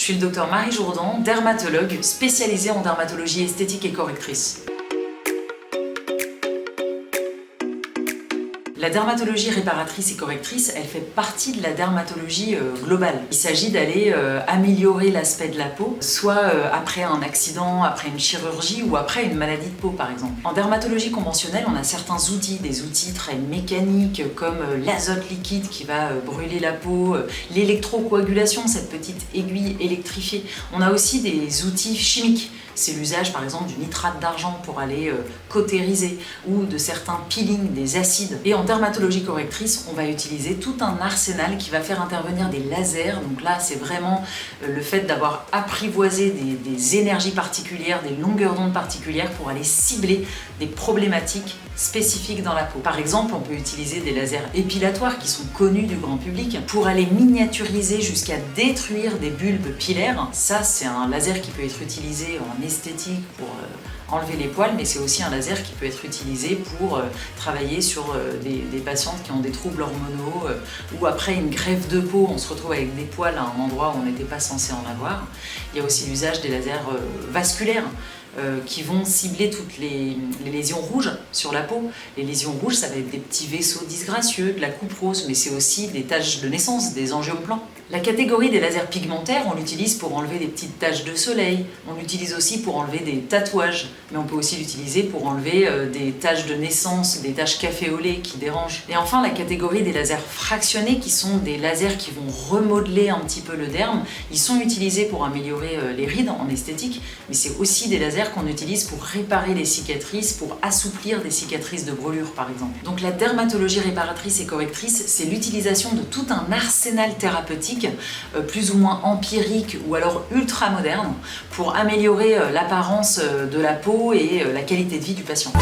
suis le docteur Marie Jourdan, dermatologue spécialisée en dermatologie esthétique et correctrice. La dermatologie réparatrice et correctrice, elle fait partie de la dermatologie globale. Il s'agit d'aller améliorer l'aspect de la peau, soit après un accident, après une chirurgie ou après une maladie de peau par exemple. En dermatologie conventionnelle, on a certains outils, des outils très mécaniques comme l'azote liquide qui va brûler la peau, l'électrocoagulation, cette petite aiguille électrifiée. On a aussi des outils chimiques. C'est l'usage par exemple du nitrate d'argent pour aller cautériser ou de certains peelings, des acides. Et en dermatologie correctrice, on va utiliser tout un arsenal qui va faire intervenir des lasers. Donc là, c'est vraiment le fait d'avoir apprivoisé des énergies particulières, des longueurs d'onde particulières pour aller cibler des problématiques spécifiques dans la peau. Par exemple, on peut utiliser des lasers épilatoires qui sont connus du grand public pour aller miniaturiser jusqu'à détruire des bulbes pilaires. Ça, c'est un laser qui peut être utilisé en esthétique pour enlever les poils, mais c'est aussi un laser qui peut être utilisé pour travailler sur des patientes qui ont des troubles hormonaux ou après une greffe de peau, on se retrouve avec des poils à un endroit où on n'était pas censé en avoir. Il y a aussi l'usage des lasers vasculaires qui vont cibler toutes les lésions rouges sur la peau. Les lésions rouges, ça va être des petits vaisseaux disgracieux, de la coupe rose, mais c'est aussi des taches de naissance, des angioplans. La catégorie des lasers pigmentaires, on l'utilise pour enlever des petites taches de soleil, on l'utilise aussi pour enlever des tatouages, mais on peut aussi l'utiliser pour enlever des taches de naissance, des taches café au lait qui dérangent. Et enfin, la catégorie des lasers fractionnés, qui sont des lasers qui vont remodeler un petit peu le derme. Ils sont utilisés pour améliorer les rides en esthétique, mais c'est aussi des lasers qu'on utilise pour réparer les cicatrices, pour assouplir des cicatrices de brûlure par exemple. Donc la dermatologie réparatrice et correctrice, c'est l'utilisation de tout un arsenal thérapeutique plus ou moins empirique ou alors ultra moderne pour améliorer l'apparence de la peau et la qualité de vie du patient.